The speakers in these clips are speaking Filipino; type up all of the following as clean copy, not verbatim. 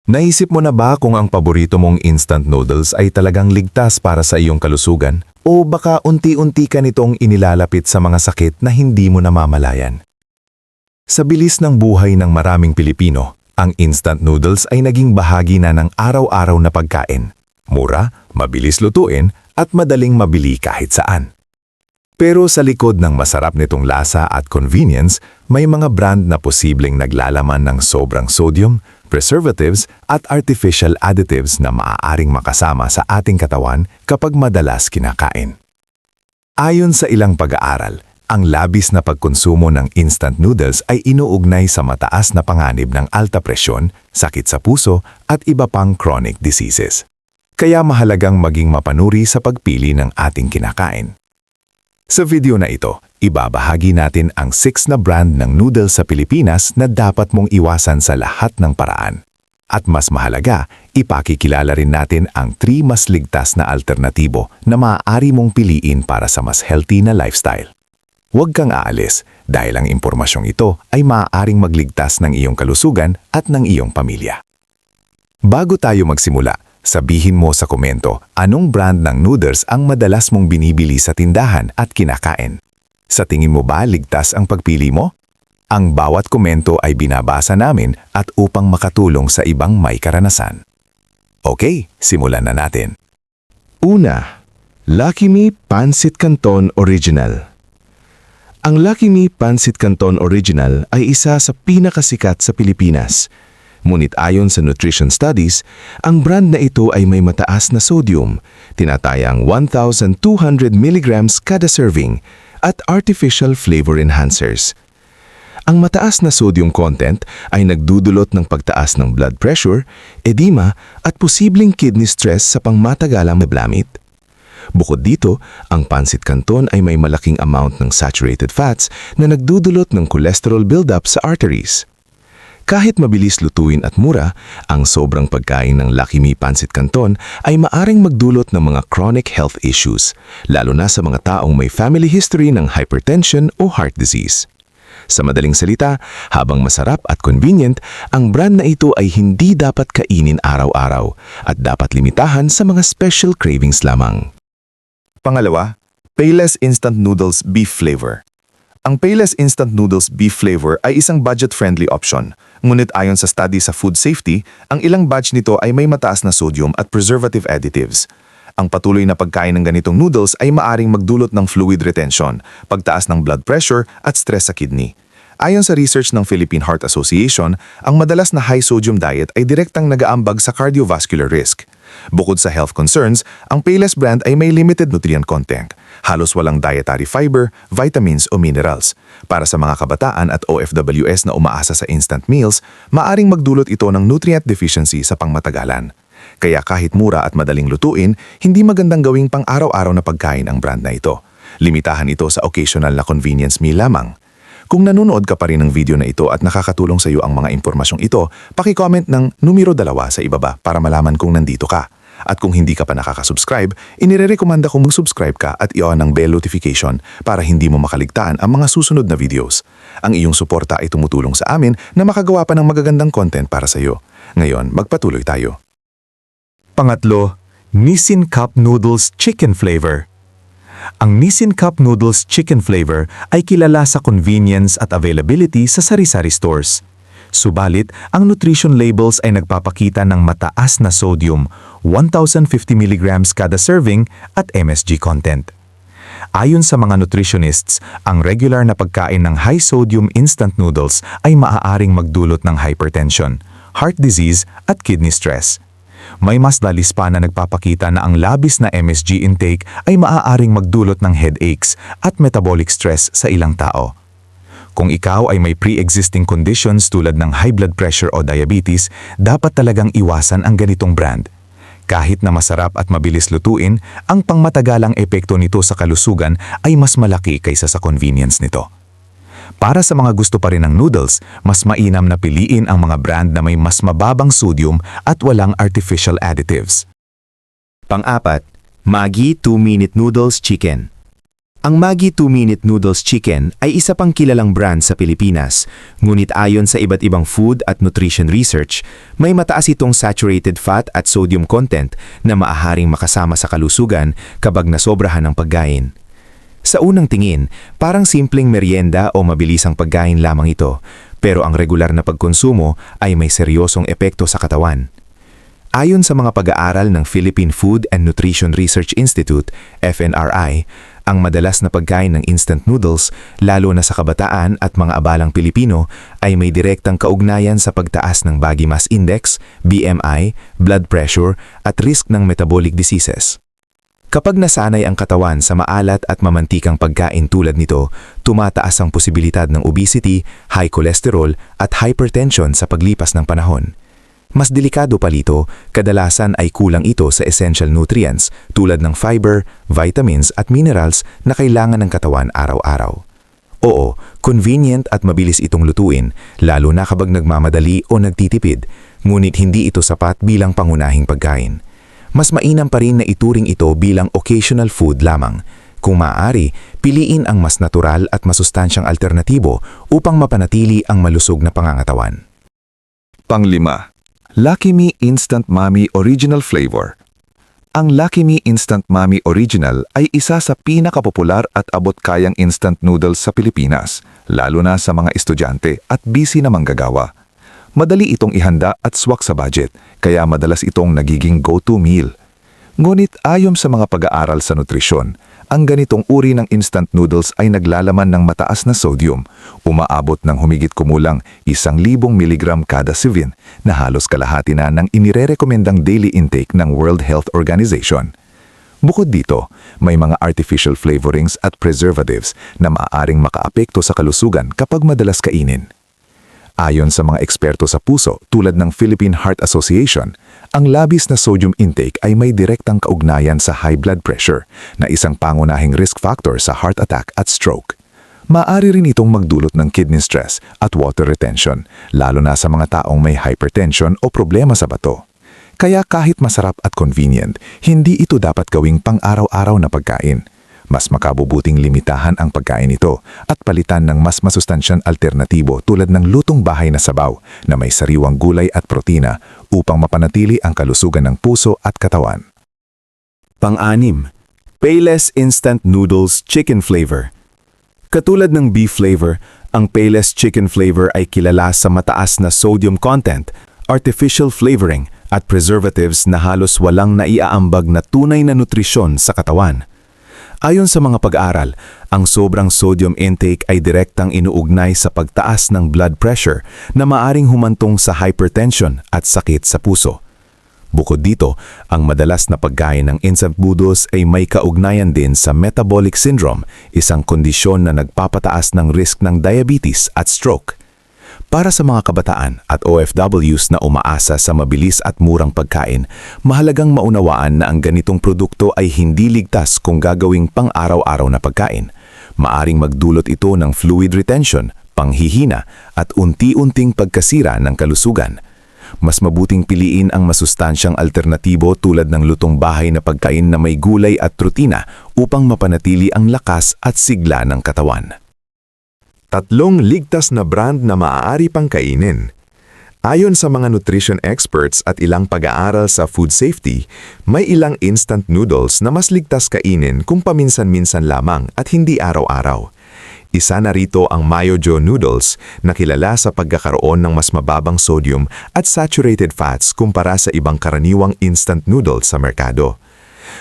Naisip mo na ba kung ang paborito mong instant noodles ay talagang ligtas para sa iyong kalusugan? O baka unti-unti ka nitong inilalapit sa mga sakit na hindi mo namamalayan? Sa bilis ng buhay ng maraming Pilipino, ang instant noodles ay naging bahagi na ng araw-araw na pagkain. Mura, mabilis lutuin, at madaling mabili kahit saan. Pero sa likod ng masarap nitong lasa at convenience, may mga brand na posibleng naglalaman ng sobrang sodium, preservatives at artificial additives na maaaring makasama sa ating katawan kapag madalas kinakain. Ayon sa ilang pag-aaral, ang labis na pagkonsumo ng instant noodles ay inuugnay sa mataas na panganib ng alta presyon, sakit sa puso at iba pang chronic diseases. Kaya mahalagang maging mapanuri sa pagpili ng ating kinakain. Sa video na ito, ibabahagi natin ang 6 na brand ng noodles sa Pilipinas na dapat mong iwasan sa lahat ng paraan. At mas mahalaga, ipakikilala rin natin ang 3 mas ligtas na alternatibo na maaari mong piliin para sa mas healthy na lifestyle. Huwag kang aalis dahil ang impormasyong ito ay maaaring magligtas ng iyong kalusugan at ng iyong pamilya. Bago tayo magsimula, sabihin mo sa komento anong brand ng noodles ang madalas mong binibili sa tindahan at kinakain. Sa tingin mo ba ligtas ang pagpili mo? Ang bawat komento ay binabasa namin at upang makatulong sa ibang may karanasan. Okay, simulan na natin. Una, Lucky Me Pancit Canton Original. Ang Lucky Me Pancit Canton Original ay isa sa pinakasikat sa Pilipinas. Ngunit ayon sa nutrition studies, ang brand na ito ay may mataas na sodium, tinatayang 1,200 mg kada serving, at artificial flavor enhancers. Ang mataas na sodium content ay nagdudulot ng pagtaas ng blood pressure, edema, at posibleng kidney stress sa pangmatagalang mablamit. Bukod dito, ang pancit canton ay may malaking amount ng saturated fats na nagdudulot ng cholesterol buildup sa arteries. Kahit mabilis lutuin at mura, ang sobrang pagkain ng Lucky Me Pancit Canton ay maaring magdulot ng mga chronic health issues, lalo na sa mga taong may family history ng hypertension o heart disease. Sa madaling salita, habang masarap at convenient, ang brand na ito ay hindi dapat kainin araw-araw at dapat limitahan sa mga special cravings lamang. Pangalawa, Payless Instant Noodles Beef Flavor. Ang Payless Instant Noodles Beef Flavor ay isang budget-friendly option. Ngunit ayon sa study sa food safety, ang ilang batch nito ay may mataas na sodium at preservative additives. Ang patuloy na pagkain ng ganitong noodles ay maaring magdulot ng fluid retention, pagtaas ng blood pressure at stress sa kidney. Ayon sa research ng Philippine Heart Association, ang madalas na high-sodium diet ay direktang nag-aambag sa cardiovascular risk. Bukod sa health concerns, ang Payless brand ay may limited nutrient content. Halos walang dietary fiber, vitamins o minerals. Para sa mga kabataan at OFWS na umaasa sa instant meals, maaring magdulot ito ng nutrient deficiency sa pangmatagalan. Kaya kahit mura at madaling lutuin, hindi magandang gawing pang-araw-araw na pagkain ang brand na ito. Limitahan ito sa occasional na convenience meal lamang. Kung nanonood ka pa rin ng video na ito at nakakatulong sa iyo ang mga impormasyong ito, paki-comment ng numero 2 sa ibaba para malaman kung nandito ka. At kung hindi ka pa nakaka-subscribe, inirerekomenda kong mag-subscribe ka at i-on ang bell notification para hindi mo makaligtaan ang mga susunod na videos. Ang iyong suporta ay tumutulong sa amin na makagawa pa ng magagandang content para sa iyo. Ngayon, magpatuloy tayo. Pangatlo, Nissin Cup Noodles Chicken Flavor. Ang Nissin Cup Noodles Chicken Flavor ay kilala sa convenience at availability sa sari-sari stores. Subalit, ang nutrition labels ay nagpapakita ng mataas na sodium, 1,050 mg kada serving at MSG content. Ayon sa mga nutritionists, ang regular na pagkain ng high-sodium instant noodles ay maaaring magdulot ng hypertension, heart disease at kidney stress. May mas dalis pa na nagpapakita na ang labis na MSG intake ay maaaring magdulot ng headaches at metabolic stress sa ilang tao. Kung ikaw ay may pre-existing conditions tulad ng high blood pressure o diabetes, dapat talagang iwasan ang ganitong brand. Kahit na masarap at mabilis lutuin, ang pangmatagalang epekto nito sa kalusugan ay mas malaki kaysa sa convenience nito. Para sa mga gusto pa rin ng noodles, mas mainam na piliin ang mga brand na may mas mababang sodium at walang artificial additives. Pang-apat, Maggi 2-Minute Noodles Chicken. Ang Maggi 2-Minute Noodles Chicken ay isa pang kilalang brand sa Pilipinas, ngunit ayon sa iba't ibang food at nutrition research, may mataas itong saturated fat at sodium content na maaaring makasama sa kalusugan kapag nasobrahan ng pagkain. Sa unang tingin, parang simpleng merienda o mabilisang pagkain lamang ito, pero ang regular na pagkonsumo ay may seryosong epekto sa katawan. Ayon sa mga pag-aaral ng Philippine Food and Nutrition Research Institute, FNRI, ang madalas na pagkain ng instant noodles, lalo na sa kabataan at mga abalang Pilipino, ay may direktang kaugnayan sa pagtaas ng body mass index, BMI, blood pressure, at risk ng metabolic diseases. Kapag nasanay ang katawan sa maalat at mamantikang pagkain tulad nito, tumataas ang posibilidad ng obesity, high cholesterol, at hypertension sa paglipas ng panahon. Mas delikado pa rito, kadalasan ay kulang ito sa essential nutrients tulad ng fiber, vitamins at minerals na kailangan ng katawan araw-araw. Oo, convenient at mabilis itong lutuin, lalo na kapag nagmamadali o nagtitipid, ngunit hindi ito sapat bilang pangunahing pagkain. Mas mainam pa rin na ituring ito bilang occasional food lamang. Kung maaari, piliin ang mas natural at masustansyang alternatibo upang mapanatili ang malusog na pangangatawan. Panglima, Lucky Me Instant Mami Original Flavor. Ang Lucky Me Instant Mami Original ay isa sa pinakapopular at abot-kayang instant noodles sa Pilipinas, lalo na sa mga estudyante at busy na manggagawa. Madali itong ihanda at swak sa budget, kaya madalas itong nagiging go-to meal. Ngunit ayon sa mga pag-aaral sa nutrisyon, ang ganitong uri ng instant noodles ay naglalaman ng mataas na sodium, umaabot ng humigit kumulang 1,000 mg kada serving na halos kalahati na ng inirerekomendang daily intake ng World Health Organization. Bukod dito, may mga artificial flavorings at preservatives na maaaring makaapekto sa kalusugan kapag madalas kainin. Ayon sa mga eksperto sa puso tulad ng Philippine Heart Association, ang labis na sodium intake ay may direktang kaugnayan sa high blood pressure na isang pangunahing risk factor sa heart attack at stroke. Maaari rin itong magdulot ng kidney stress at water retention, lalo na sa mga taong may hypertension o problema sa bato. Kaya kahit masarap at convenient, hindi ito dapat gawing pang-araw-araw na pagkain. Mas makabubuting limitahan ang pagkain ito at palitan ng mas masustansyang alternatibo tulad ng lutong bahay na sabaw na may sariwang gulay at protina upang mapanatili ang kalusugan ng puso at katawan. Pang-anim, Payless Instant Noodles Chicken Flavor. Katulad ng beef flavor, ang Payless Chicken Flavor ay kilala sa mataas na sodium content, artificial flavoring at preservatives na halos walang naiaambag na tunay na nutrisyon sa katawan. Ayon sa mga pag-aaral, ang sobrang sodium intake ay direktang inuugnay sa pagtaas ng blood pressure na maaring humantong sa hypertension at sakit sa puso. Bukod dito, ang madalas na pagkain ng instant noodles ay may kaugnayan din sa metabolic syndrome, isang kondisyon na nagpapataas ng risk ng diabetes at stroke. Para sa mga kabataan at OFWs na umaasa sa mabilis at murang pagkain, mahalagang maunawaan na ang ganitong produkto ay hindi ligtas kung gagawing pang-araw-araw na pagkain. Maaring magdulot ito ng fluid retention, panghihina at unti-unting pagkasira ng kalusugan. Mas mabuting piliin ang masustansyang alternatibo tulad ng lutong bahay na pagkain na may gulay at protina upang mapanatili ang lakas at sigla ng katawan. 3 ligtas na brand na maaari pang kainin. Ayon sa mga nutrition experts at ilang pag-aaral sa food safety, may ilang instant noodles na mas ligtas kainin kung paminsan-minsan lamang at hindi araw-araw. Isa na rito ang Mayo-Jo noodles na kilala sa pagkakaroon ng mas mababang sodium at saturated fats kumpara sa ibang karaniwang instant noodles sa merkado.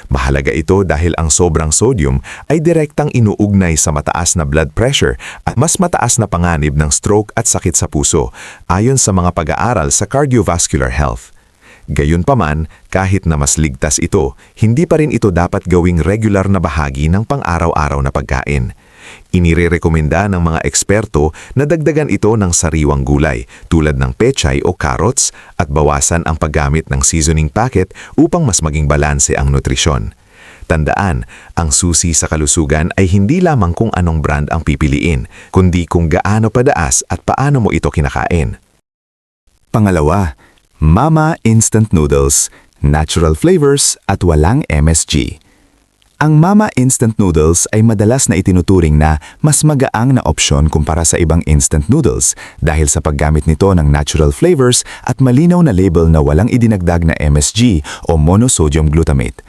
Mahalaga ito dahil ang sobrang sodium ay direktang inuugnay sa mataas na blood pressure at mas mataas na panganib ng stroke at sakit sa puso, ayon sa mga pag-aaral sa cardiovascular health. Gayunpaman, kahit na mas ligtas ito, hindi pa rin ito dapat gawing regular na bahagi ng pang-araw-araw na pagkain. Inirerekomenda ng mga eksperto na dagdagan ito ng sariwang gulay tulad ng pechay o carrots at bawasan ang paggamit ng seasoning packet upang mas maging balanse ang nutrisyon. Tandaan, ang susi sa kalusugan ay hindi lamang kung anong brand ang pipiliin, kundi kung gaano padaas at paano mo ito kinakain. Pangalawa, Mama Instant Noodles, natural flavors at walang MSG. Ang Mama Instant Noodles ay madalas na itinuturing na mas magaang na opsyon kumpara sa ibang instant noodles dahil sa paggamit nito ng natural flavors at malinaw na label na walang idinagdag na MSG o monosodium glutamate.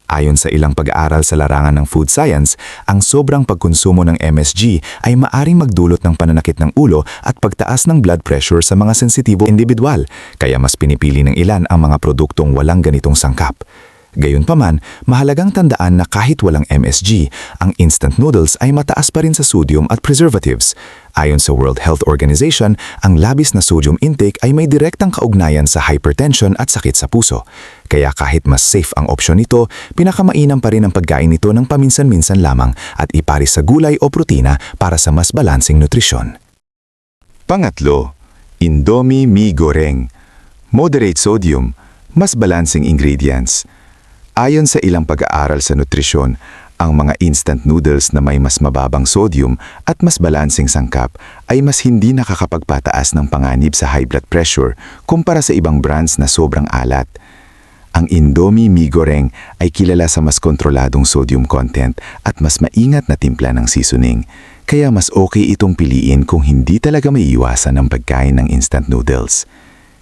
Ayon sa ilang pag-aaral sa larangan ng food science, ang sobrang pagkonsumo ng MSG ay maaring magdulot ng pananakit ng ulo at pagtaas ng blood pressure sa mga sensitibo individual, kaya mas pinipili ng ilan ang mga produktong walang ganitong sangkap. Gayunpaman, mahalagang tandaan na kahit walang MSG, ang instant noodles ay mataas pa rin sa sodium at preservatives. Ayon sa World Health Organization, ang labis na sodium intake ay may direktang kaugnayan sa hypertension at sakit sa puso. Kaya kahit mas safe ang opsyon nito, pinakamainam pa rin ang pagkain nito ng paminsan-minsan lamang at iparis sa gulay o protina para sa mas balansing nutrisyon. Pangatlo, Indomie Mi Goreng. Moderate sodium, mas balancing ingredients. Ayon sa ilang pag-aaral sa nutrisyon, ang mga instant noodles na may mas mababang sodium at mas balansing sangkap ay mas hindi nakakapagpataas ng panganib sa high blood pressure kumpara sa ibang brands na sobrang alat. Ang Indomie Mi Goreng ay kilala sa mas kontroladong sodium content at mas maingat na timpla ng seasoning, kaya mas okay itong piliin kung hindi talaga maiiwasan ang pagkain ng instant noodles.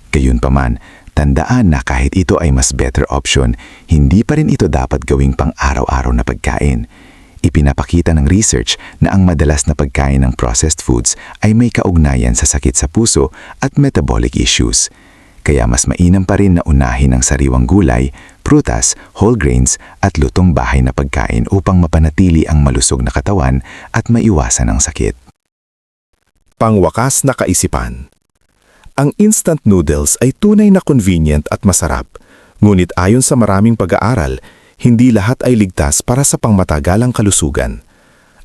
Gayunpaman, tandaan na kahit ito ay mas better option, hindi pa rin ito dapat gawing pang-araw-araw na pagkain. Ipinapakita ng research na ang madalas na pagkain ng processed foods ay may kaugnayan sa sakit sa puso at metabolic issues. Kaya mas mainam pa rin na unahin ang sariwang gulay, prutas, whole grains at lutong bahay na pagkain upang mapanatili ang malusog na katawan at maiwasan ang sakit. Pangwakas na kaisipan. Ang instant noodles ay tunay na convenient at masarap, ngunit ayon sa maraming pag-aaral, hindi lahat ay ligtas para sa pangmatagalang kalusugan.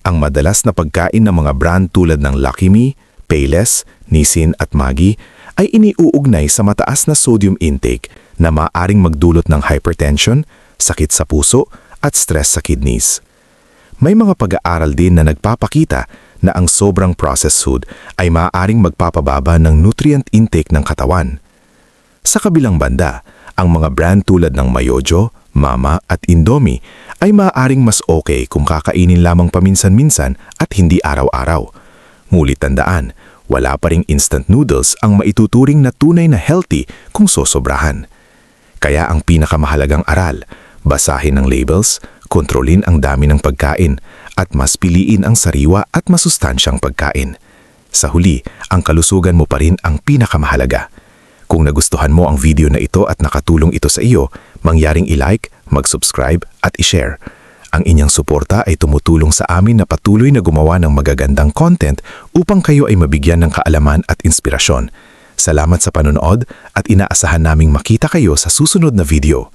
Ang madalas na pagkain ng mga brand tulad ng Lucky Me, Payless, Nissin at Maggi ay iniuugnay sa mataas na sodium intake na maaaring magdulot ng hypertension, sakit sa puso at stress sa kidneys. May mga pag-aaral din na nagpapakita na ang sobrang processed food ay maaaring magpapababa ng nutrient intake ng katawan. Sa kabilang banda, ang mga brand tulad ng Mayojo, Mama at Indomie ay maaaring mas okay kung kakainin lamang paminsan-minsan at hindi araw-araw. Ngunit tandaan, wala pa ring instant noodles ang maituturing na tunay na healthy kung sosobrahan. Kaya ang pinakamahalagang aral, basahin ang labels, kontrolin ang dami ng pagkain, at mas piliin ang sariwa at masustansyang pagkain. Sa huli, ang kalusugan mo pa rin ang pinakamahalaga. Kung nagustuhan mo ang video na ito at nakatulong ito sa iyo, mangyaring i-like, mag-subscribe at i-share. Ang inyong suporta ay tumutulong sa amin na patuloy na gumawa ng magagandang content upang kayo ay mabigyan ng kaalaman at inspirasyon. Salamat sa panonood at inaasahan naming makita kayo sa susunod na video.